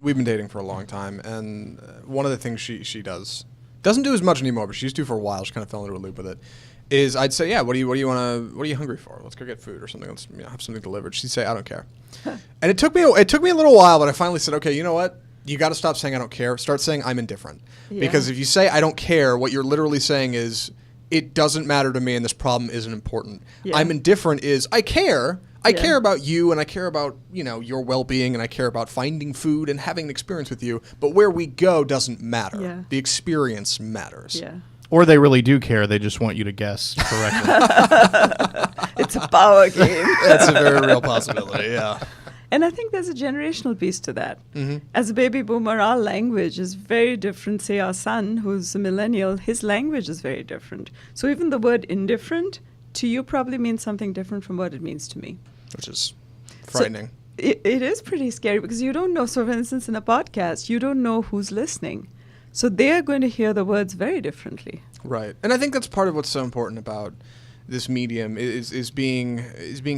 we've been dating for a long time, and one of the things she doesn't do as much anymore, but she used to for a while. She kind of fell into a loop with it. Is I'd say, yeah, what are you hungry for? Let's go get food or something. Let's have something delivered. She'd say, I don't care. And it took me a little while, but I finally said, okay, you know what? You got to stop saying I don't care. Start saying I'm indifferent. Yeah. Because if you say I don't care, what you're literally saying is it doesn't matter to me and this problem isn't important. Yeah. I'm indifferent is I care. I care about you, and I care about, your well-being, and I care about finding food and having an experience with you. But where we go doesn't matter. Yeah. The experience matters. Yeah. Or they really do care. They just want you to guess correctly. It's a power game. That's a very real possibility, yeah. And I think there's a generational piece to that. Mm-hmm. As a baby boomer, our language is very different. Say our son, who's a millennial, his language is very different. So even the word indifferent to you probably means something different from what it means to me. Which is frightening. So it is pretty scary because you don't know. So for instance, in a podcast, you don't know who's listening. So they are going to hear the words very differently. Right. And I think that's part of what's so important about this medium is being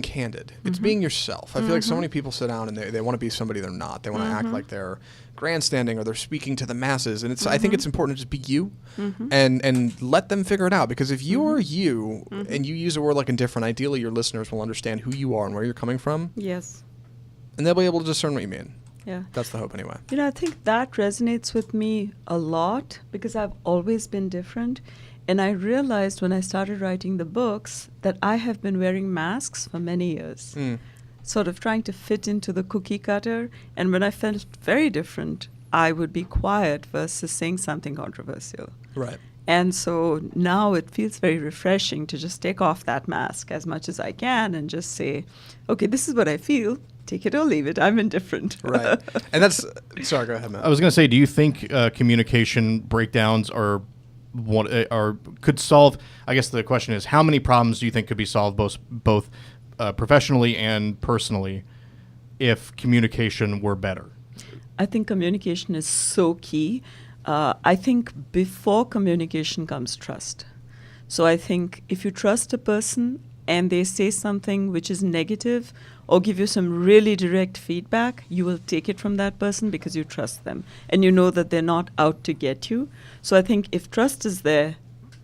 candid. Mm-hmm. It's being yourself. I feel like so many people sit down and they want to be somebody they're not. They want to act like they're grandstanding or they're speaking to the masses. And I think it's important to just be you and let them figure it out. Because if you're you and you use a word like indifferent, ideally your listeners will understand who you are and where you're coming from. Yes. And they'll be able to discern what you mean. Yeah. That's the hope anyway. I think that resonates with me a lot because I've always been different. And I realized when I started writing the books that I have been wearing masks for many years, sort of trying to fit into the cookie cutter. And when I felt very different, I would be quiet versus saying something controversial. Right. And so now it feels very refreshing to just take off that mask as much as I can and just say, okay, this is what I feel. Take it or leave it. I'm indifferent. Right. And that's – sorry, go ahead, Matt. I was going to say, do you think communication breakdowns could solve – I guess the question is, how many problems do you think could be solved both professionally and personally if communication were better? I think communication is so key. I think before communication comes trust. So I think if you trust a person and they say something which is negative or give you some really direct feedback, you will take it from that person because you trust them and you know that they're not out to get you. So I think if trust is there,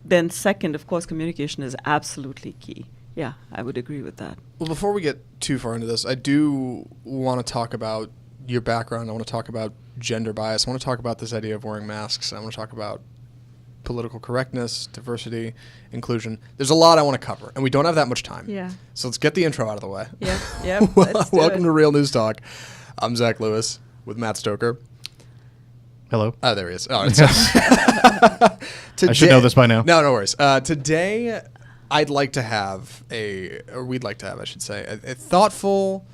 then second, of course, communication is absolutely key. Yeah, I would agree with that. Well, before we get too far into this, I do want to talk about your background. I want to talk about gender bias. I want to talk about this idea of wearing masks. I want to talk about political correctness, diversity, inclusion. There's a lot I want to cover, and we don't have that much time. Yeah. So let's get the intro out of the way. Yeah. Welcome to Real News Talk. I'm Zach Lewis with Matt Stoker. Hello. Oh, there he is. Oh, I should know this by now. No worries. Today, we'd like to have a thoughtful,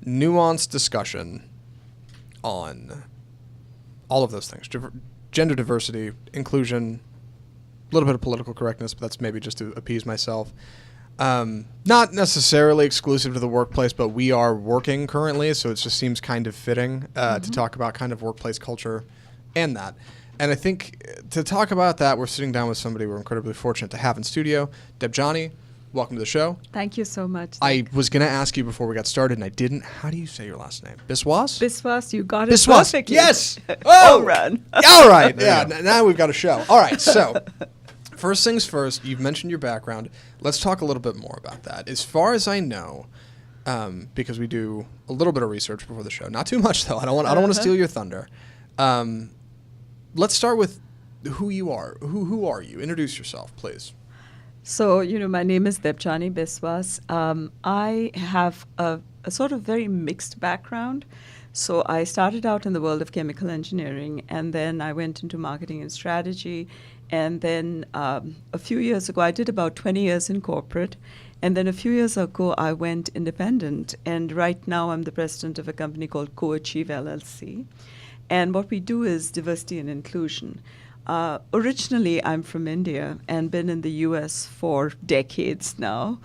nuanced discussion on all of those things. Gender diversity, inclusion, a little bit of political correctness, but that's maybe just to appease myself. Not necessarily exclusive to the workplace, but we are working currently, so it just seems kind of fitting to talk about kind of workplace culture and that. And I think to talk about that, we're sitting down with somebody we're incredibly fortunate to have in studio. Debjani, welcome to the show. Thank you so much. I was going to ask you before we got started, and I didn't. How do you say your last name? Biswas? Biswas, you got it Biswas. Perfectly. Yes. Oh, run. All right. Yeah. Now we've got a show. All right. So, first things first. You've mentioned your background. Let's talk a little bit more about that. As far as I know, because we do a little bit of research before the show. Not too much though. I don't want to steal your thunder. Let's start with who you are. Who are you? Introduce yourself, please. So, my name is Debjani Biswas. I have a sort of very mixed background. So I started out in the world of chemical engineering, and then I went into marketing and strategy. And then a few years ago, I did about 20 years in corporate. And then a few years ago, I went independent. And right now, I'm the president of a company called Co-Achieve LLC. And what we do is diversity and inclusion. Originally, I'm from India and been in the U.S. for decades now.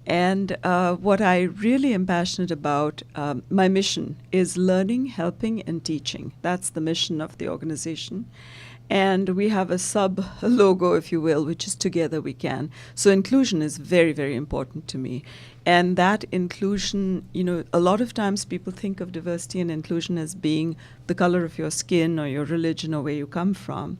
And what I really am passionate about, my mission is learning, helping, and teaching. That's the mission of the organization. And we have a sub logo, if you will, which is Together We Can. So inclusion is very, very important to me. And that inclusion, a lot of times people think of diversity and inclusion as being the color of your skin or your religion or where you come from.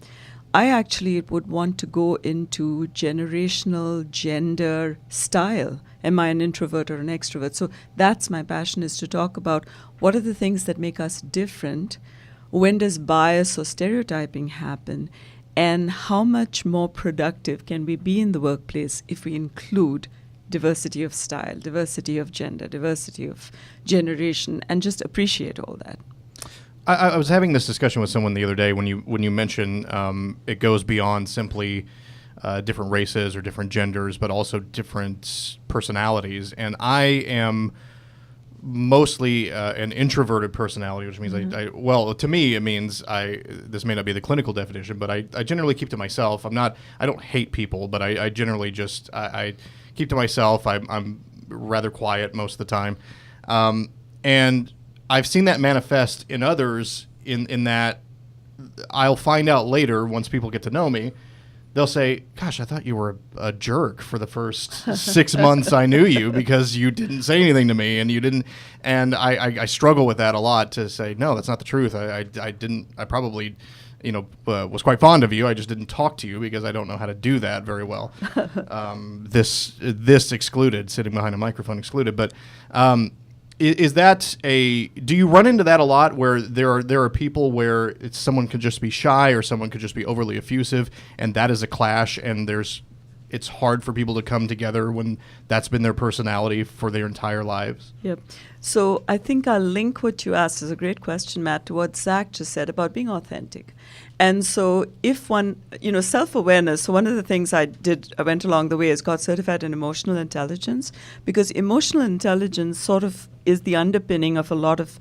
I actually would want to go into generational, gender, style. Am I an introvert or an extrovert? So that's my passion, is to talk about what are the things that make us different, when does bias or stereotyping happen, and how much more productive can we be in the workplace if we include diversity of style, diversity of gender, diversity of generation, and just appreciate all that. I was having this discussion with someone the other day when you mention it goes beyond simply different races or different genders, but also different personalities. And I am mostly an introverted personality, which means well, to me, it means this may not be the clinical definition, but I generally keep to myself. I don't hate people, but I generally just, I keep to myself. I'm rather quiet most of the time. And I've seen that manifest in others in that I'll find out later, once people get to know me, they'll say, gosh, I thought you were a jerk for the first 6 months I knew you because you didn't say anything to me and you didn't. And I struggle with that a lot, to say, no, that's not the truth. I probably, was quite fond of you. I just didn't talk to you because I don't know how to do that very well. This excluded, sitting behind a microphone excluded. But is that do you run into that a lot, where there are people where someone could just be shy or someone could just be overly effusive, and that is a clash, and it's hard for people to come together when that's been their personality for their entire lives? Yep. So I think I'll link what you asked, is a great question, Matt, to what Zach just said about being authentic. And so if one, self-awareness, so one of the things I went along the way is got certified in emotional intelligence, because emotional intelligence sort of is the underpinning of a lot of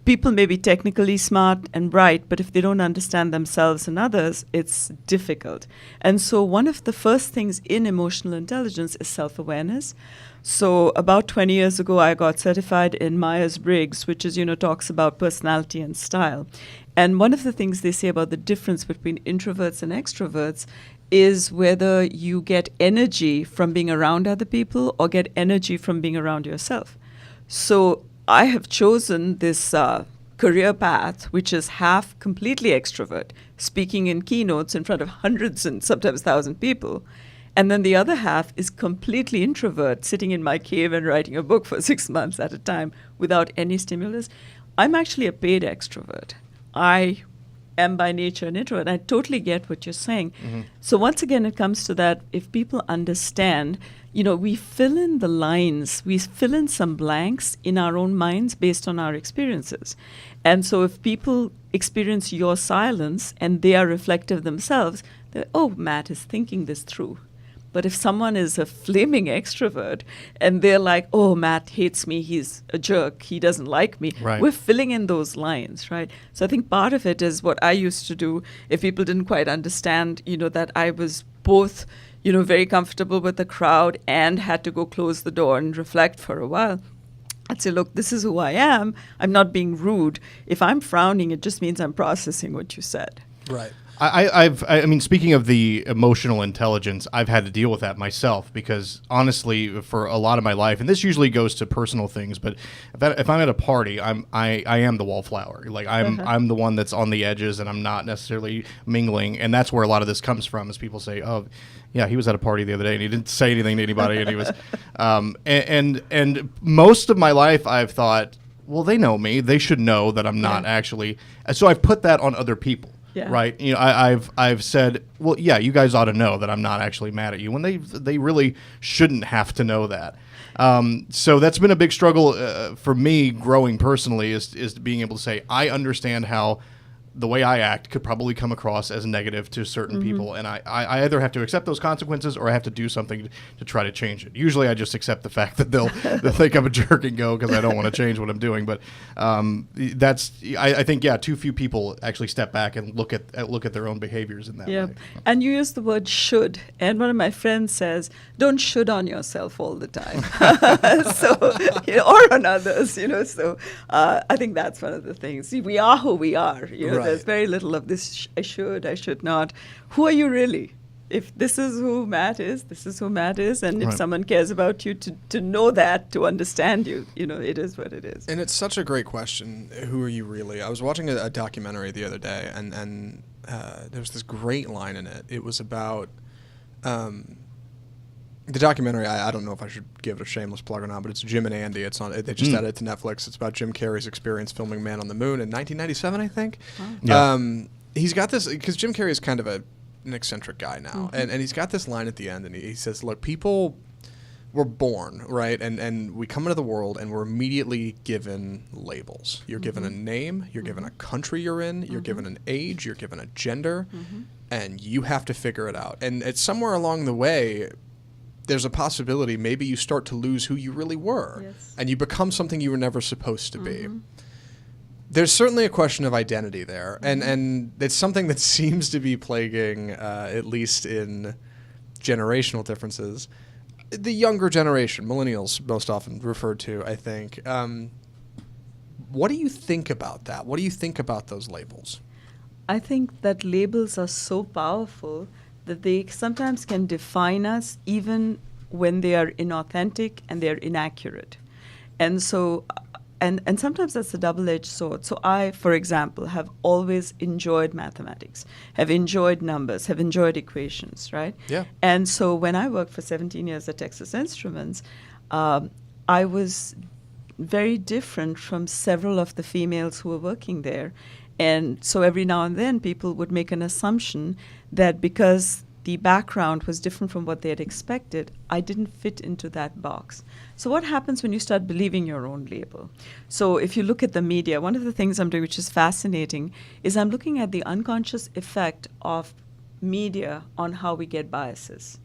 people may be technically smart and bright, but if they don't understand themselves and others, it's difficult. And so one of the first things in emotional intelligence is self-awareness. So about 20 years ago, I got certified in Myers-Briggs, which is, talks about personality and style. And one of the things they say about the difference between introverts and extroverts is whether you get energy from being around other people or get energy from being around yourself. So I have chosen this career path, which is half completely extrovert, speaking in keynotes in front of hundreds and sometimes 1,000 people. And then the other half is completely introvert, sitting in my cave and writing a book for 6 months at a time without any stimulus. I'm actually a paid extrovert. I am by nature an introvert. I totally get what you're saying. Mm-hmm. So once again, it comes to that, if people understand, we fill in the lines, we fill in some blanks in our own minds based on our experiences. And so if people experience your silence and they are reflective themselves, oh, Matt is thinking this through. But if someone is a flaming extrovert and they're like, oh, Matt hates me, he's a jerk, he doesn't like me, right, we're filling in those lines, right? So I think part of it is what I used to do if people didn't quite understand, that I was both, very comfortable with the crowd and had to go close the door and reflect for a while. I'd say, look, this is who I am. I'm not being rude. If I'm frowning, it just means I'm processing what you said. Right. I mean, speaking of the emotional intelligence, I've had to deal with that myself, because honestly, for a lot of my life, and this usually goes to personal things, but if I'm at a party, I am the wallflower. Like I'm the one that's on the edges, and I'm not necessarily mingling, and that's where a lot of this comes from. Is people say, oh, yeah, he was at a party the other day and he didn't say anything to anybody, and he was, and most of my life I've thought, well, they know me, they should know that I'm not actually. So I've put that on other people. Yeah. Right. I've said, well, yeah, you guys ought to know that I'm not actually mad at you, when they really shouldn't have to know that. So that's been a big struggle for me growing personally, is being able to say, I understand how the way I act could probably come across as negative to certain people, and I either have to accept those consequences or I have to do something to try to change it. Usually I just accept the fact that they'll think I'm a jerk and go, because I don't want to change what I'm doing. But I think, too few people actually step back and look at their own behaviors in that way. And you use the word should, and one of my friends says, don't should on yourself all the time. Or on others, so I think that's one of the things. See, we are who we are. There's very little of this. I should not. Who are you really? If this is who Matt is, this is who Matt is, and if Right. someone cares about you, to know that, to understand you, it is what it is. And it's such a great question. Who are you really? I was watching a documentary the other day, and there was this great line in it. It was about the documentary. I don't know if I should give it a shameless plug or not, but it's Jim and Andy. It's on. They just added it to Netflix. It's about Jim Carrey's experience filming Man on the Moon in 1997, I think. Yeah. He's got this because Jim Carrey is kind of an eccentric guy now, and he's got this line at the end, and he says, "Look, people were born, right, and we come into the world, and we're immediately given labels. You're given a name, you're given a country you're in, you're given an age, you're given a gender, and you have to figure it out. And it's somewhere along the way, there's a possibility maybe you start to lose who you really were, Yes. and you become something you were never supposed to be." There's certainly a question of identity there, and it's something that seems to be plaguing, at least in generational differences, the younger generation, millennials most often referred to, I think. What do you think about that? What do you think about those labels? I think that labels are so powerful that they sometimes can define us even when they are inauthentic and they're inaccurate. And so, and sometimes that's a double-edged sword. So I, for example, have always enjoyed mathematics, have enjoyed numbers, have enjoyed equations, right? Yeah. And so when I worked for 17 years at Texas Instruments, I was very different from several of the females who were working there. And so every now and then people would make an assumption that because the background was different from what they had expected, I didn't fit into that box. So what happens when you start believing your own label? So if you look at the media, one of the things I'm doing, which is fascinating, is I'm looking at the unconscious effect of media on how we get biases.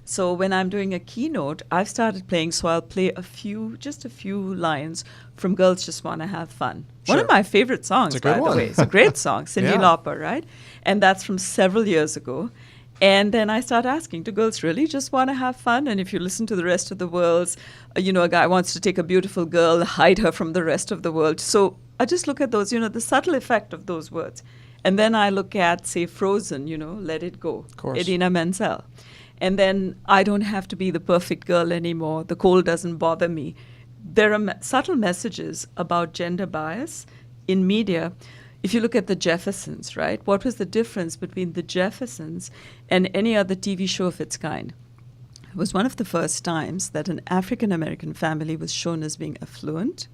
So when I'm doing a keynote, I've started playing, so I'll play just a few lines from Girls Just Wanna Have Fun. Sure. One of my favorite songs, It's a good by one. the way. It's a great song, Cyndi Yeah. Lauper, right? And that's from several years ago. And then I start asking, do girls really just want to have fun? And if you listen to the rest of the world's, a guy wants to take a beautiful girl, hide her from the rest of the world. So I just look at those, the subtle effect of those words. And then I look at, say, Frozen, Let It Go, Of course. Idina Menzel. And then I don't have to be the perfect girl anymore. The cold doesn't bother me. There are subtle messages about gender bias in media. If you look at the Jeffersons, right? What was the difference between the Jeffersons and any other TV show of its kind? It was one of the first times that an African-American family was shown as being affluent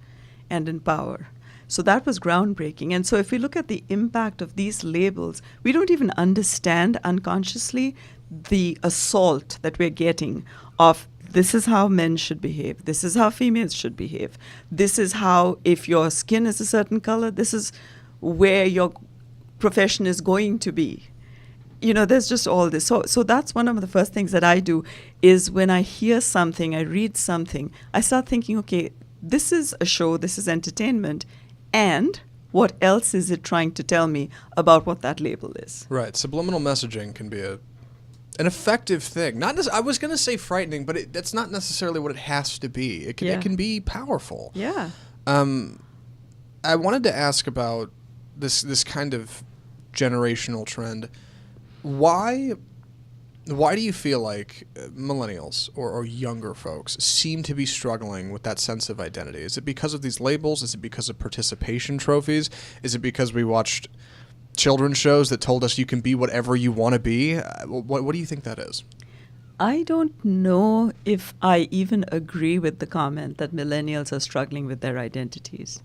and in power. So that was groundbreaking. And so if we look at the impact of these labels, we don't even understand unconsciously the assault that we're getting of this is how men should behave, this is how females should behave, this is how, if your skin is a certain color, this is where your profession is going to be. There's just all this. So that's one of the first things that I do is when I hear something, I read something, I start thinking, okay, this is a show, this is entertainment, and what else is it trying to tell me about what that label is? Right. Subliminal messaging can be an effective thing. I was going to say frightening, but that's not necessarily what it has to be. It can be powerful. Yeah. I wanted to ask about this kind of generational trend. Why do you feel like millennials or younger folks seem to be struggling with that sense of identity? Is it because of these labels? Is it because of participation trophies? Is it because we watched children's shows that told us you can be whatever you want to be? What do you think that is? I don't know if I even agree with the comment that millennials are struggling with their identities.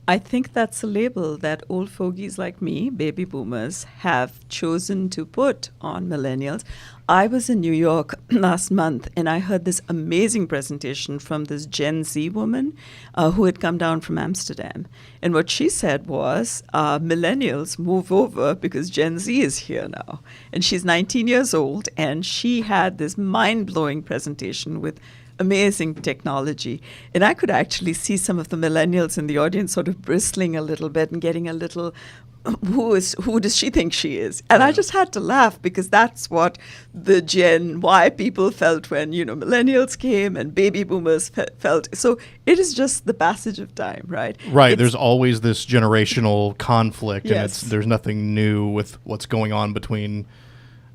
I think that's a label that old fogies like me, baby boomers, have chosen to put on millennials. I was in New York last month and I heard this amazing presentation from this Gen Z woman who had come down from Amsterdam. And what she said was, millennials move over because Gen Z is here now. And she's 19 years old and she had this mind-blowing presentation with amazing technology. And I could actually see some of the millennials in the audience sort of bristling a little bit and getting a little, who does she think she is? And I just had to laugh because that's what the Gen Y people felt when, millennials came and baby boomers felt. So it is just the passage of time, right? Right. There's always this generational conflict, Yes. and there's nothing new with what's going on between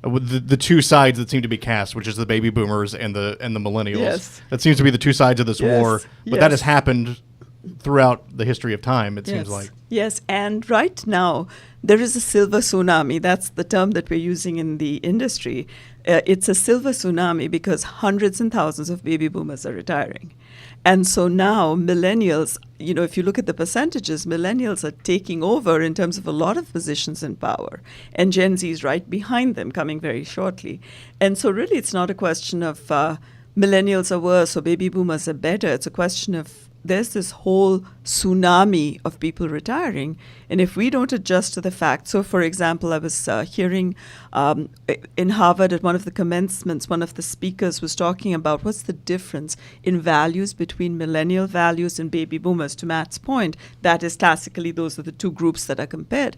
the two sides that seem to be cast, which is the baby boomers and the millennials. Yes. That seems to be the two sides of this Yes. war. But Yes. that has happened throughout the history of time, it seems like. Yes, and right now there is a silver tsunami. That's the term that we're using in the industry. It's a silver tsunami because hundreds and thousands of baby boomers are retiring. And so now millennials, if you look at the percentages, millennials are taking over in terms of a lot of positions in power. And Gen Z is right behind them, coming very shortly. And so really it's not a question of millennials are worse or baby boomers are better. It's a question of there's this whole tsunami of people retiring. And if we don't adjust to the fact, so for example, I was hearing in Harvard at one of the commencements, one of the speakers was talking about what's the difference in values between millennial values and baby boomers. To Matt's point, that is classically those are the two groups that are compared.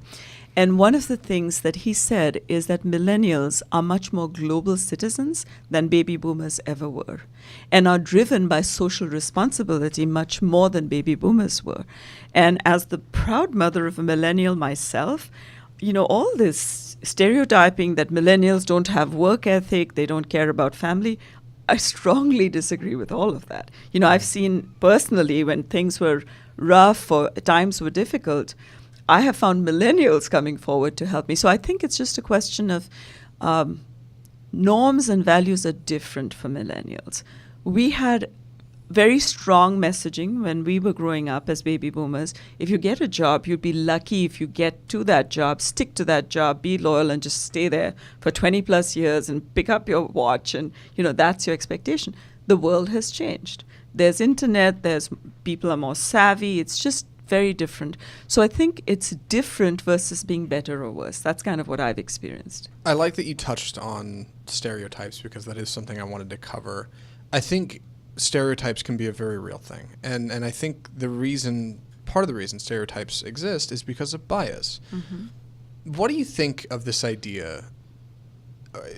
And one of the things that he said is that millennials are much more global citizens than baby boomers ever were, and are driven by social responsibility much more than baby boomers were. And as the proud mother of a millennial myself, all this stereotyping that millennials don't have work ethic, they don't care about family, I strongly disagree with all of that. I've seen personally when things were rough or times were difficult, I have found millennials coming forward to help me. So I think it's just a question of norms and values are different for millennials. We had very strong messaging when we were growing up as baby boomers. If you get a job, you'd be lucky if you get to that job, stick to that job, be loyal, and just stay there for 20 plus years and pick up your watch. And, that's your expectation. The world has changed. There's internet, people are more savvy. It's just very different. So I think it's different versus being better or worse. That's kind of what I've experienced. I like that you touched on stereotypes because that is something I wanted to cover. I think stereotypes can be a very real thing. And I think part of the reason stereotypes exist is because of bias. Mm-hmm. What do you think of this idea?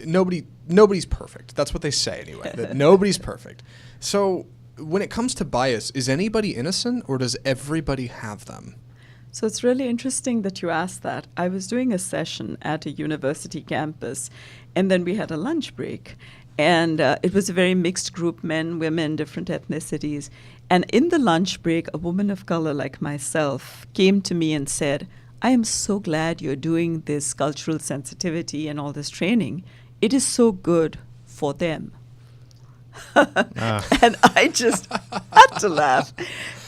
Nobody's perfect. That's what they say anyway, that nobody's perfect. So when it comes to bias, is anybody innocent or does everybody have them? So it's really interesting that you asked that. I was doing a session at a university campus, and then we had a lunch break. And it was a very mixed group, men, women, different ethnicities. And in the lunch break, a woman of color like myself came to me and said, I am so glad you're doing this cultural sensitivity and all this training. It is so good for them. And I just had to laugh.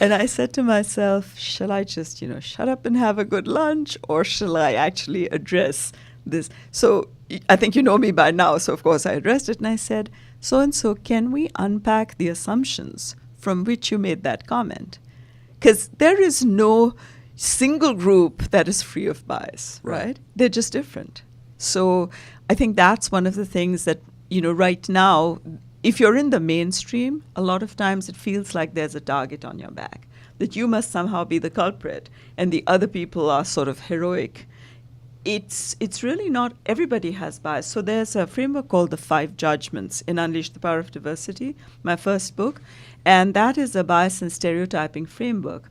And I said to myself, shall I just, shut up and have a good lunch, or shall I actually address this? So I think you know me by now. So, of course, I addressed it and I said, so-and-so, can we unpack the assumptions from which you made that comment? Because there is no single group that is free of bias, right? They're just different. So I think that's one of the things that, right now, if you're in the mainstream, a lot of times it feels like there's a target on your back, that you must somehow be the culprit and the other people are sort of heroic. It's really not. Everybody has bias. So there's a framework called the 5 Judgments in Unleash the Power of Diversity, my first book, and that is a bias and stereotyping framework.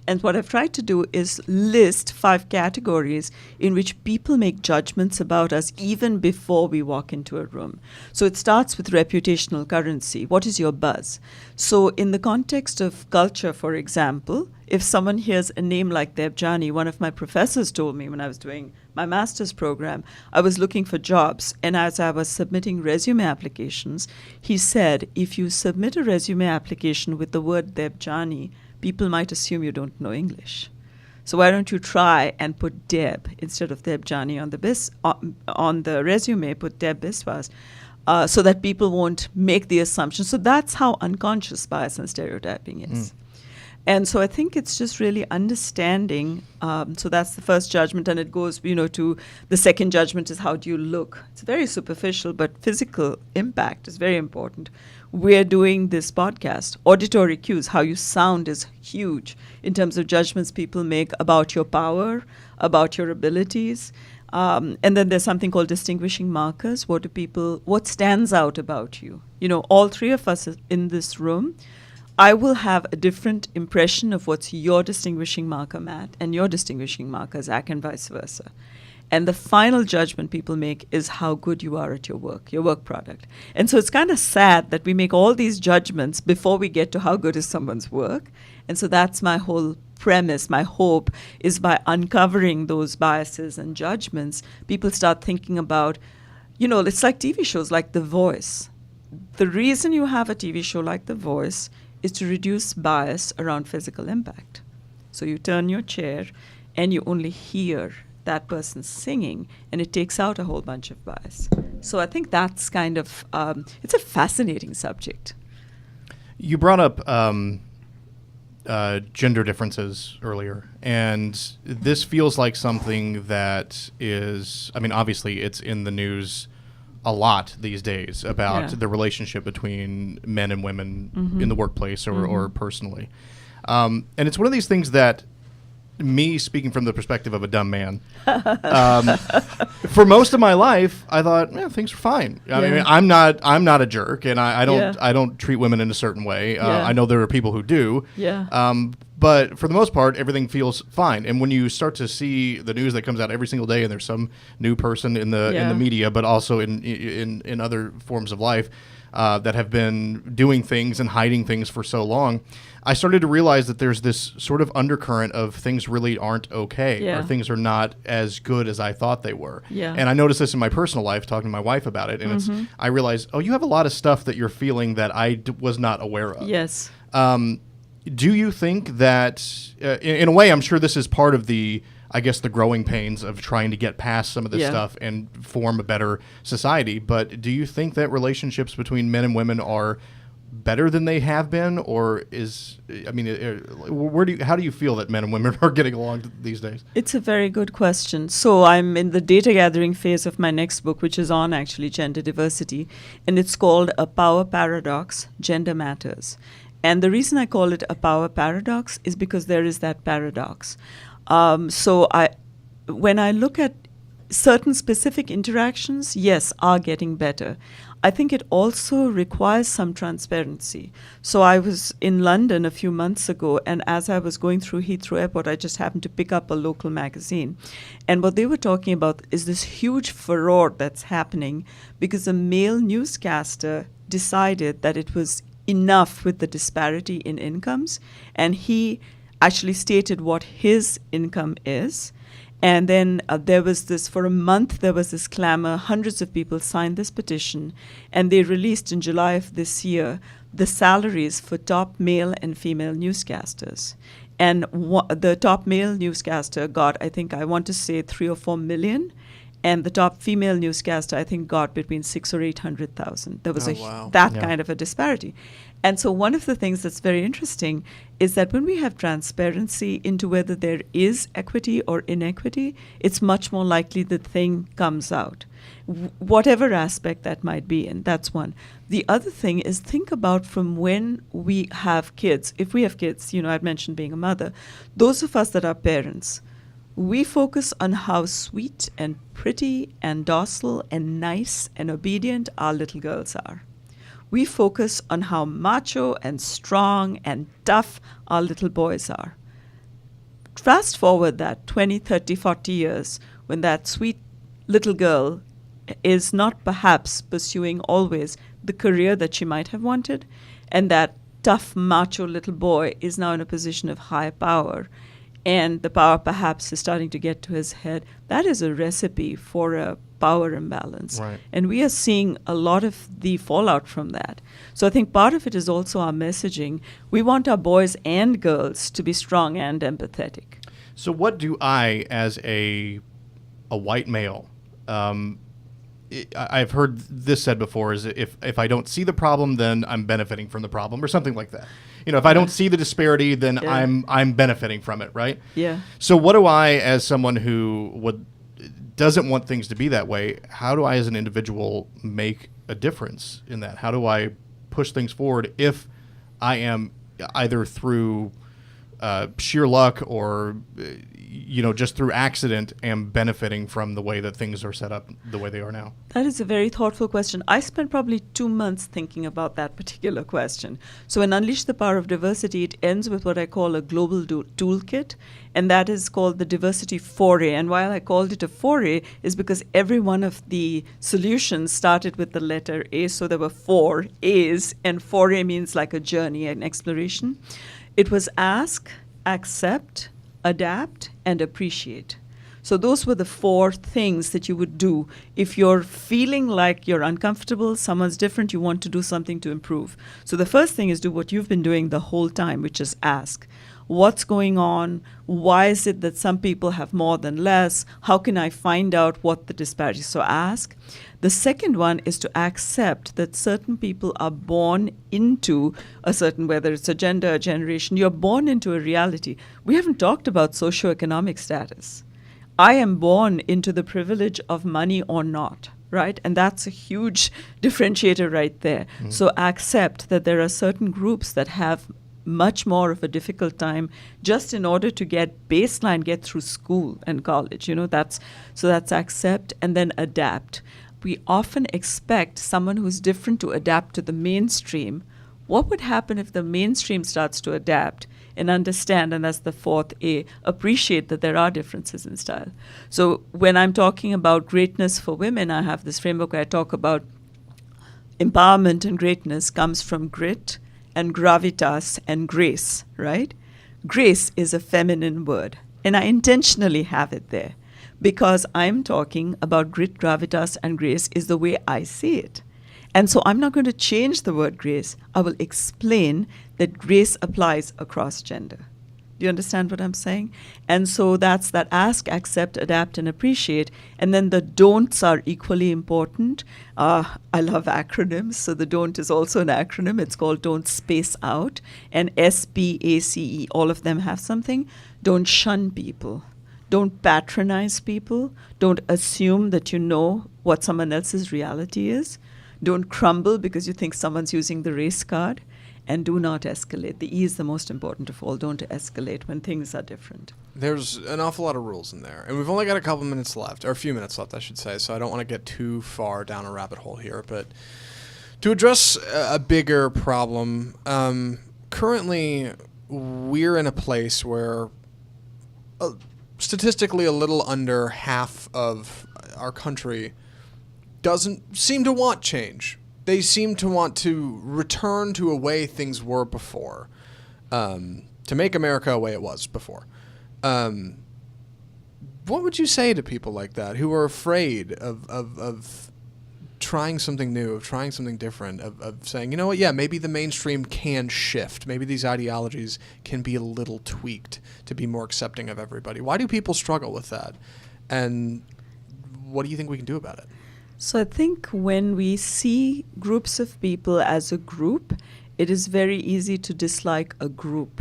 And what I've tried to do is list 5 categories in which people make judgments about us even before we walk into a room. So it starts with reputational currency. What is your buzz? So in the context of culture, for example, if someone hears a name like Debjani, one of my professors told me when I was doing my master's program, I was looking for jobs. And as I was submitting resume applications, he said, if you submit a resume application with the word Debjani, people might assume you don't know English. So why don't you try and put Deb instead of Debjani on the resume, put Deb Biswas, so that people won't make the assumption. So that's how unconscious bias and stereotyping is. And so I think it's just really understanding. So that's the first judgment, and it goes, to the second judgment is how do you look? It's very superficial, but physical impact is very important. we're doing this podcast. Auditory cues, how you sound is huge in terms of judgments people make about your power, about your abilities. And then there's something called distinguishing markers. What stands out about you? You know, all three of us in this room, I will have a different impression of what's your distinguishing marker, Matt, and your distinguishing marker, Zach, and vice versa. And the final judgment people make is how good you are at your work product. And so it's kind of sad that we make all these judgments before we get to how good is someone's work. And so that's my whole premise. My hope is by uncovering those biases and judgments, people start thinking about, you know, it's like TV shows like The Voice. The reason you have a TV show like The Voice is to reduce bias around physical impact. So you turn your chair and you only hear that person singing, and it takes out a whole bunch of bias. So I think that's kind of, it's a fascinating subject. You brought up gender differences earlier, and this feels like something that is, I mean, obviously it's in the news a lot these days about the relationship between men and women in the workplace or personally. And it's one of these things that, me speaking from the perspective of a dumb man, for most of my life, I thought, things are fine. I mean, I'm not a jerk, and I don't treat women in a certain way. I know there are people who do. But for the most part, everything feels fine. And when you start to see the news that comes out every single day, and there's some new person in the media, but also in other forms of life that have been doing things and hiding things for so long, I started to realize that there's this sort of undercurrent of things really aren't okay, or things are not as good as I thought they were. And I noticed this in my personal life, talking to my wife about it, and I realized, you have a lot of stuff that you're feeling that I was not aware of. Yes. Do you think that, in a way, I'm sure this is part of the growing pains of trying to get past some of this stuff and form a better society, but do you think that relationships between men and women are better than they have been, or how do you feel that men and women are getting along these days? It's a very good question. So I'm in the data gathering phase of my next book, which is on actually gender diversity, and it's called A Power Paradox, Gender Matters. And the reason I call it a power paradox is because there is that paradox. When I look at certain specific interactions, yes, are getting better. I think it also requires some transparency. So I was in London a few months ago, and as I was going through Heathrow Airport, I just happened to pick up a local magazine. And what they were talking about is this huge furore that's happening because a male newscaster decided that it was enough with the disparity in incomes, and he actually stated what his income is. And then there was this, for a month, there was this clamor. Hundreds of people signed this petition, and they released in July of this year the salaries for top male and female newscasters. And the top male newscaster got, I want to say 3 or 4 million. And the top female newscaster, I think, got between 600,000 or 800,000. There was kind of a disparity. And so one of the things that's very interesting is that when we have transparency into whether there is equity or inequity, it's much more likely the thing comes out, whatever aspect that might be in. That's one. The other thing is, think about from when we have kids. If we have kids, I'd mentioned being a mother. Those of us that are parents, we focus on how sweet and pretty and docile and nice and obedient our little girls are. We focus on how macho and strong and tough our little boys are. Fast forward that 20, 30, 40 years when that sweet little girl is not perhaps pursuing always the career that she might have wanted, and that tough macho little boy is now in a position of high power, and the power perhaps is starting to get to his head. That is a recipe for a power imbalance. Right. And we are seeing a lot of the fallout from that. So I think part of it is also our messaging. We want our boys and girls to be strong and empathetic. So what do I, as a white male, I've heard this said before, is if I don't see the problem, then I'm benefiting from the problem, or something like that. If I don't see the disparity, then I'm benefiting from it, right? Yeah. So what do I, as someone who doesn't want things to be that way, how do I as an individual make a difference in that? How do I push things forward if I am either through sheer luck or just through accident am benefiting from the way that things are set up the way they are now? That is a very thoughtful question. I spent probably 2 months thinking about that particular question. So in Unleash the Power of Diversity, it ends with what I call a global toolkit, and that is called the diversity foray. And while I called it a foray is because every one of the solutions started with the letter A, so there were 4 A's, and foray means like a journey, an exploration. It was ask, accept, adapt, and appreciate. So those were the 4 things that you would do if you're feeling like you're uncomfortable, someone's different, you want to do something to improve. So the first thing is do what you've been doing the whole time, which is ask. What's going on? Why is it that some people have more than less? How can I find out what the disparity is? So ask. The second one is to accept that certain people are born into a certain, whether it's a gender, a generation, you're born into a reality. We haven't talked about socioeconomic status. I am born into the privilege of money or not, right? And that's a huge differentiator right there. Mm-hmm. So accept that there are certain groups that have much more of a difficult time just in order to get through school and college. So that's accept, and then adapt. We often expect someone who's different to adapt to the mainstream. What would happen if the mainstream starts to adapt and understand, and that's the 4th A, appreciate that there are differences in style? So when I'm talking about greatness for women, I have this framework where I talk about empowerment, and greatness comes from grit and gravitas and grace, right? Grace is a feminine word, and I intentionally have it there because I'm talking about grit, gravitas, and grace is the way I see it. And so I'm not going to change the word grace. I will explain that grace applies across gender. Do you understand what I'm saying? And so that's that ask, accept, adapt, and appreciate. And then the don'ts are equally important. I love acronyms. So the don't is also an acronym. It's called Don't Space Out. And SPACE, all of them have something. Don't shun people. Don't patronize people. Don't assume that you know what someone else's reality is. Don't crumble because you think someone's using the race card. And do not escalate. The E is the most important of all. Don't escalate when things are different. There's an awful lot of rules in there. And we've only got a couple minutes left, or a few minutes left, I should say, so I don't want to get too far down a rabbit hole here. But to address a bigger problem, currently we're in a place where statistically a little under half of our country doesn't seem to want change. They seem to want to return to a way things were before, to make America a way it was before. What would you say to people like that who are afraid of trying something new, of trying something different, of saying, you know what, yeah, maybe the mainstream can shift. Maybe these ideologies can be a little tweaked to be more accepting of everybody. Why do people struggle with that? And what do you think we can do about it? So I think when we see groups of people as a group, it is very easy to dislike a group.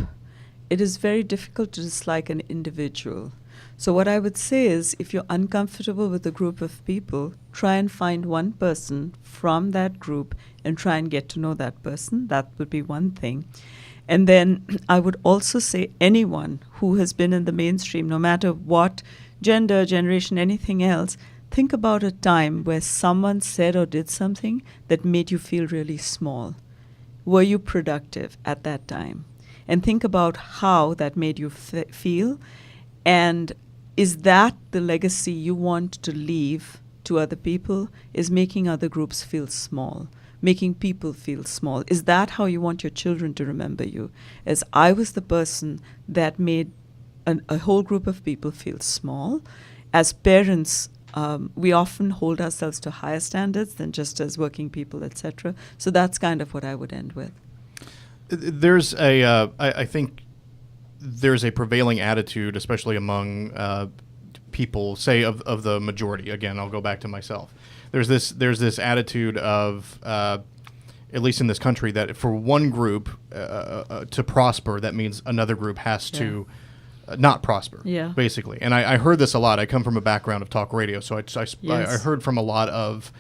It is very difficult to dislike an individual. So what I would say is, if you're uncomfortable with a group of people, try and find one person from that group and try and get to know that person. That would be one thing. And then I would also say anyone who has been in the mainstream, no matter what gender, generation, anything else, think about a time where someone said or did something that made you feel really small. Were you productive at that time? And think about how that made you feel. And is that the legacy you want to leave to other people? Is making other groups feel small, making people feel small? Is that how you want your children to remember you? As I was the person that made a whole group of people feel small. As parents, we often hold ourselves to higher standards than just as working people, etc. So that's kind of what I would end with. There's I think there's a prevailing attitude, especially among people, say of the majority. Again, I'll go back to myself. There's this attitude of, at least in this country, that for one group to prosper, that means another group has to not prosper, basically. And I heard this a lot. I come from a background of talk radio, so I heard from a lot of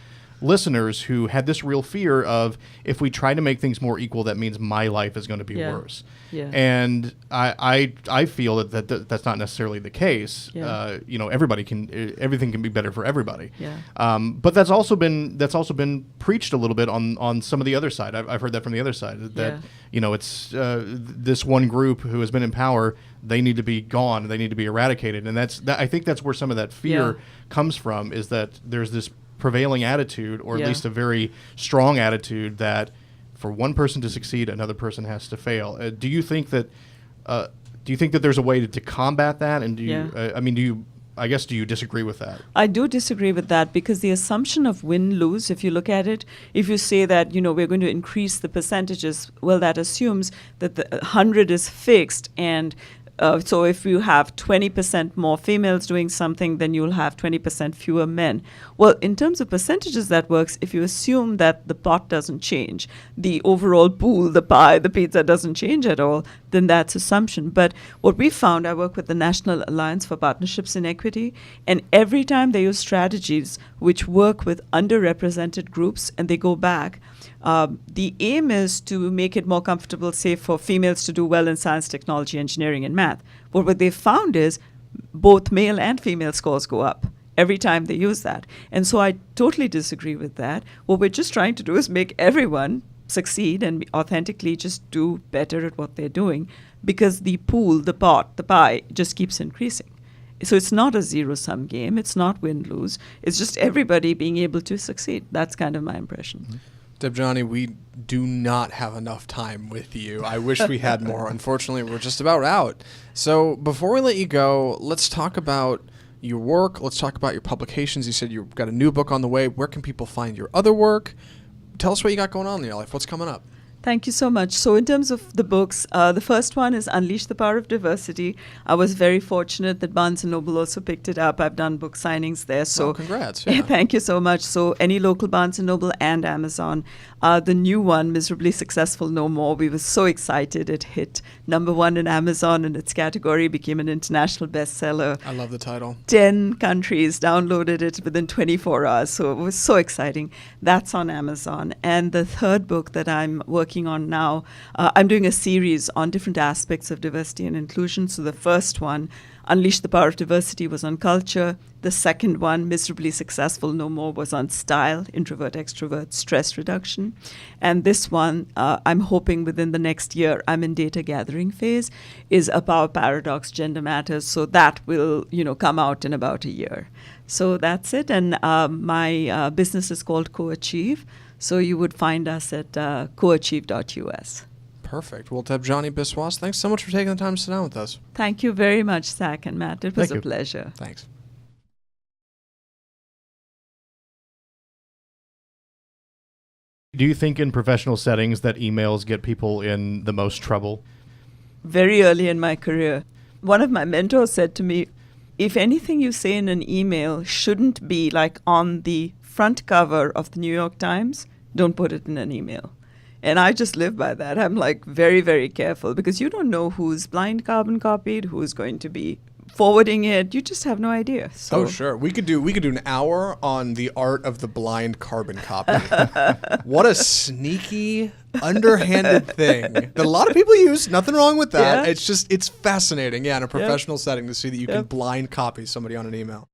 listeners who had this real fear of, if we try to make things more equal, that means my life is going to be worse. Yeah. And I feel that's not necessarily the case. Yeah. Everything can be better for everybody. Yeah. But that's also been preached a little bit on some of the other side. I've heard that from the other side, that it's this one group who has been in power, they need to be gone, they need to be eradicated. And I think that's where some of that fear comes from, is that there's this prevailing attitude, or at least a very strong attitude, that for one person to succeed, another person has to fail. Do you think that there's a way to combat that? And do you disagree with that? I do disagree with that, because the assumption of win-lose, if you look at it, if you say that, we're going to increase the percentages, well, that assumes that the 100 is fixed, and so if you have 20% more females doing something, then you'll have 20% fewer men. Well, in terms of percentages, that works if you assume that the pot doesn't change. The overall pool, the pie, the pizza doesn't change at all, then that's assumption. But what we found, I work with the National Alliance for Partnerships in Equity, and every time they use strategies which work with underrepresented groups and they go back, the aim is to make it more comfortable, say, for females to do well in science, technology, engineering, and math. But what they found is both male and female scores go up every time they use that. And so I totally disagree with that. What we're just trying to do is make everyone succeed and authentically just do better at what they're doing, because the pool, the pot, the pie just keeps increasing. So it's not a zero-sum game. It's not win-lose. It's just everybody being able to succeed. That's kind of my impression. Mm-hmm. Debjani, we do not have enough time with you. I wish we had more. Unfortunately, we're just about out. So before we let you go, let's talk about your work. Let's talk about your publications. You said you've got a new book on the way. Where can people find your other work? Tell us what you got going on in your life. What's coming up? Thank you so much. So in terms of the books, the first one is Unleash the Power of Diversity. I was very fortunate that Barnes & Noble also picked it up. I've done book signings there. So congrats. Yeah. Thank you so much. So any local Barnes & Noble and Amazon. The new one, Miserably Successful No More, we were so excited. It hit #1 in Amazon in its category, became an international bestseller. I love the title. 10 countries downloaded it within 24 hours. So it was so exciting. That's on Amazon. And the third book that I'm working on now, I'm doing a series on different aspects of diversity and inclusion. So the first one, Unleash the Power of Diversity, was on culture. The second one, Miserably Successful No More, was on style, introvert, extrovert, stress reduction. And this one, I'm hoping within the next year, I'm in data gathering phase, is a power paradox, gender matters. So that will, come out in about a year. So that's it. And my business is called Co-Achieve. So you would find us at coachieve.us. Perfect. Well, Debjani Biswas, thanks so much for taking the time to sit down with us. Thank you very much, Zach and Matt. It was a pleasure. Thanks. Do you think in professional settings that emails get people in the most trouble? Very early in my career, one of my mentors said to me, if anything you say in an email shouldn't be like on the front cover of the New York Times, don't put it in an email. And I just live by that. I'm like very, very careful, because you don't know who's blind carbon copied, who's going to be forwarding it. You just have no idea. So. Oh, sure. We could do an hour on the art of the blind carbon copy. What a sneaky, underhanded thing that a lot of people use. Nothing wrong with that. Yeah. It's fascinating, in a professional setting to see that you can blind copy somebody on an email.